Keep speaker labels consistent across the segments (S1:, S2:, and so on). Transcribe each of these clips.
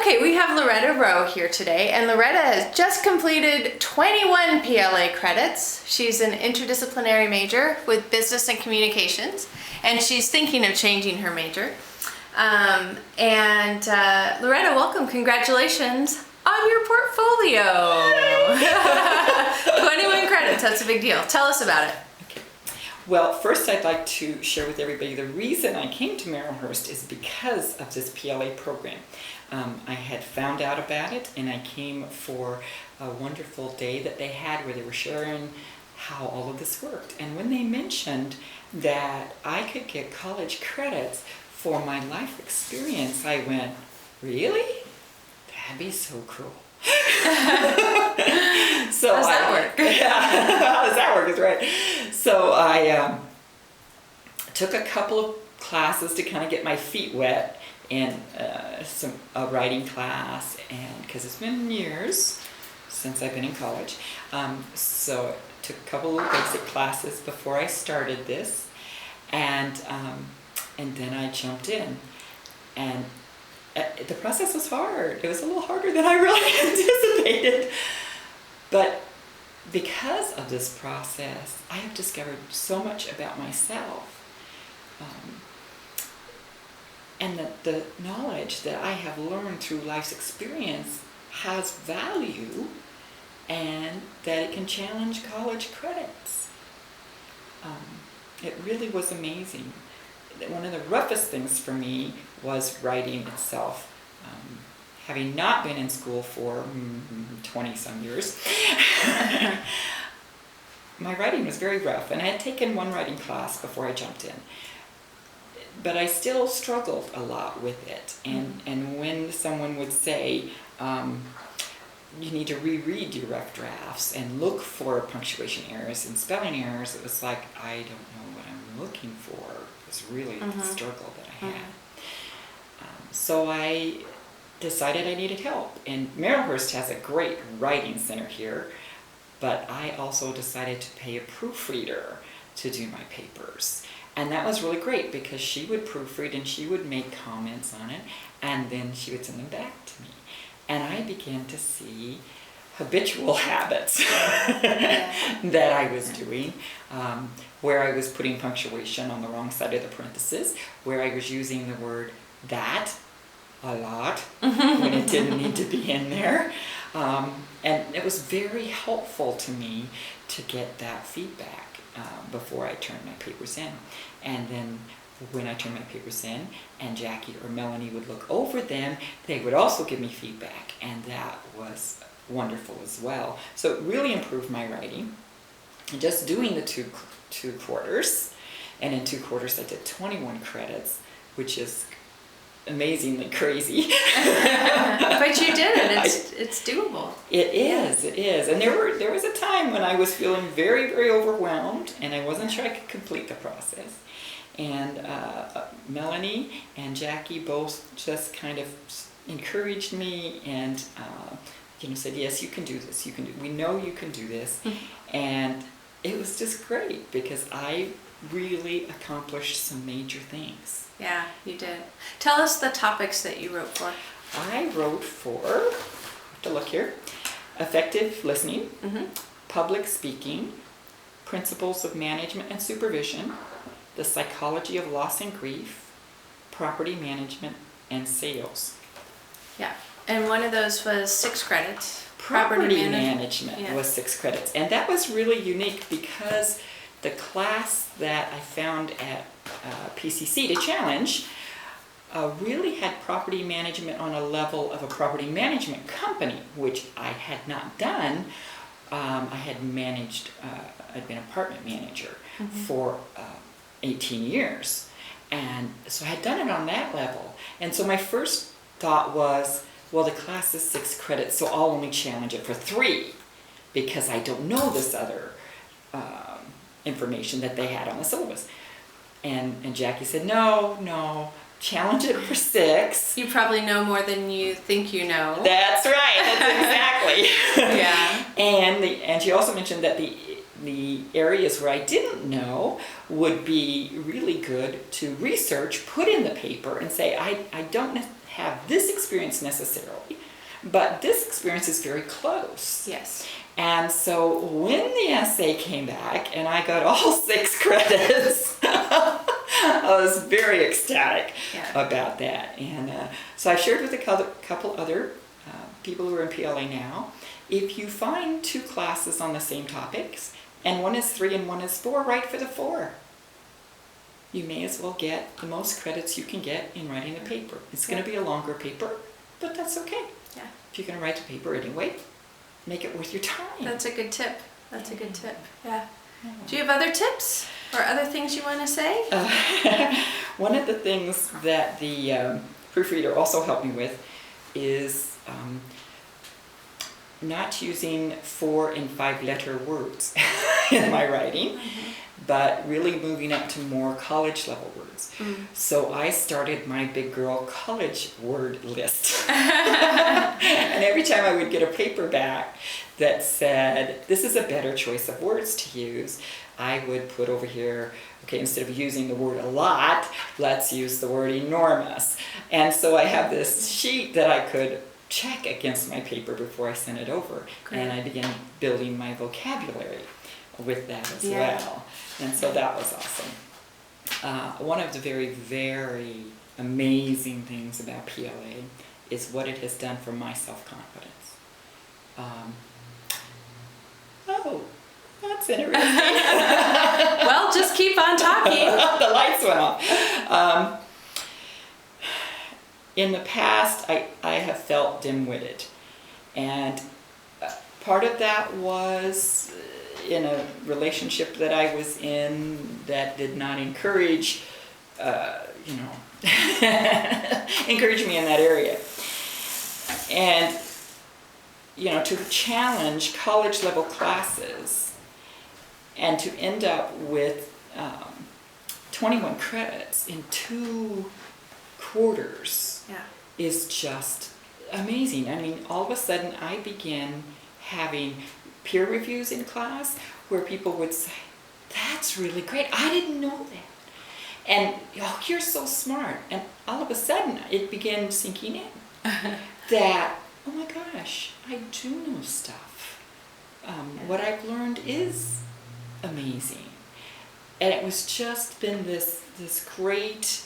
S1: Okay, we have Loretta Rowe here today, and Loretta has just completed 21 PLA credits. She's an interdisciplinary major with business and communications, and she's thinking of changing her major. Loretta, welcome. Congratulations on your portfolio. 21 credits, that's a big deal. Tell us about it.
S2: Well, first I'd like to share with everybody the reason I came to Marylhurst is because of this PLA program. I had found out about it and I came for a wonderful day that they had where they were sharing how all of this worked. And when they mentioned that I could get college credits for my life experience, I went, really? That'd be so cool.
S1: So how does that work?
S2: Yeah, how does that work is right. So I took a couple of classes to kind of get my feet wet in a writing class, and because it's been years since I've been in college, so I took a couple of basic classes before I started this, and then I jumped in, and the process was hard. It was a little harder than I really anticipated, but because of this process, I have discovered so much about myself, and that the knowledge that I have learned through life's experience has value, and that it can challenge college credits. It really was amazing. One of the roughest things for me was writing itself. Having not been in school for 20-some years, my writing was very rough, and I had taken one writing class before I jumped in. But I still struggled a lot with it, and when someone would say, you need to reread your rough drafts and look for punctuation errors and spelling errors, it was like, I don't know what I'm looking for. It was really the struggle that I had. So I decided I needed help, and Marylhurst has a great writing center here, but I also decided to pay a proofreader to do my papers. And that was really great because she would proofread and she would make comments on it, and then she would send them back to me. And I began to see habitual habits that I was doing, where I was putting punctuation on the wrong side of the parentheses, where I was using the word that a lot when it didn't need to be in there. And it was very helpful to me to get that feedback before I turned my papers in. And then when I turned my papers in and Jackie or Melanie would look over them, they would also give me feedback, and that was wonderful as well. So it really improved my writing. And just doing the two quarters, and in 2 quarters I did 21 credits, which is amazingly crazy.
S1: But you did it. It's doable.
S2: It is. And there was a time when I was feeling very, very overwhelmed, and I wasn't sure I could complete the process. And Melanie and Jackie both just kind of encouraged me and said, yes, you can do this. We know you can do this. And it was just great because I really accomplished some major things.
S1: Yeah, you did. Tell us the topics that you wrote for.
S2: I wrote for, I have to look here, effective listening, public speaking, principles of management and supervision, the psychology of loss and grief, property management, and sales.
S1: Yeah, and one of those was 6 credits.
S2: Property management was 6 credits, and that was really unique because the class that I found at PCC to challenge really had property management on a level of a property management company, which I had not done. I had managed, I'd been apartment manager for 18 years, and so I had done it on that level. And so my first thought was, well, the class is 6 credits, so I'll only challenge it for 3 because I don't know this other information that they had on the syllabus. And Jackie said, no, challenge it for 6.
S1: You probably know more than you think you know.
S2: That's right, that's exactly.
S1: Yeah.
S2: And she also mentioned that the areas where I didn't know would be really good to research, put in the paper, and say, I don't have this experience necessarily, but this experience is very close.
S1: Yes.
S2: And so when the essay came back and I got all 6 credits, I was very ecstatic about that. And so I shared with a couple other people who are in PLA now, if you find 2 classes on the same topics, and one is 3 and one is 4, write for the 4. You may as well get the most credits you can get in writing the paper. It's going to be a longer paper, but that's okay.
S1: Yeah.
S2: If you're going to write the paper anyway, make it worth your time.
S1: That's a good tip. That's a good tip. Yeah. Do you have other tips or other things you want to say?
S2: One of the things that the proofreader also helped me with is not using 4 and 5 letter words in my writing, but really moving up to more college level words. So I started my big girl college word list. And every time I would get a paper back that said, this is a better choice of words to use, I would put over here, okay, instead of using the word a lot, let's use the word enormous. And so I have this sheet that I could check against my paper before I sent it over.
S1: Great.
S2: And I began building my vocabulary with that as
S1: Yeah.
S2: well. And so that was awesome. One of the very, very amazing things about PLA is what it has done for my self-confidence. Oh, that's interesting.
S1: Well, just keep on talking.
S2: The lights went off. In the past, I have felt dim-witted. And part of that was in a relationship that I was in that did not encourage, encourage me in that area. And, to challenge college level classes and to end up with 21 credits in 2 quarters is just amazing. I mean, all of a sudden I began having peer reviews in class where people would say, that's really great, I didn't know that. And, oh, you're so smart. And all of a sudden it began sinking in that, oh my gosh, I do know stuff. What I've learned is amazing. And it was just been this great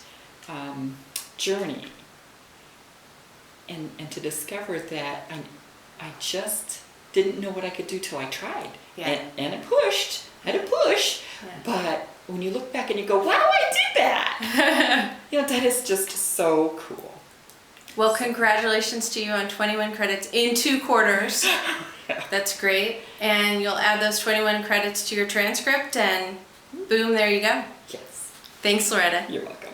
S2: journey. And to discover that I just didn't know what I could do till I tried.
S1: Yeah.
S2: And I had to push.
S1: Yeah.
S2: But when you look back and you go, wow, I did that. That is just so cool.
S1: Well, congratulations to you on 21 credits in 2 quarters. That's great. And you'll add those 21 credits to your transcript and boom, there you go.
S2: Yes.
S1: Thanks, Loretta.
S2: You're welcome.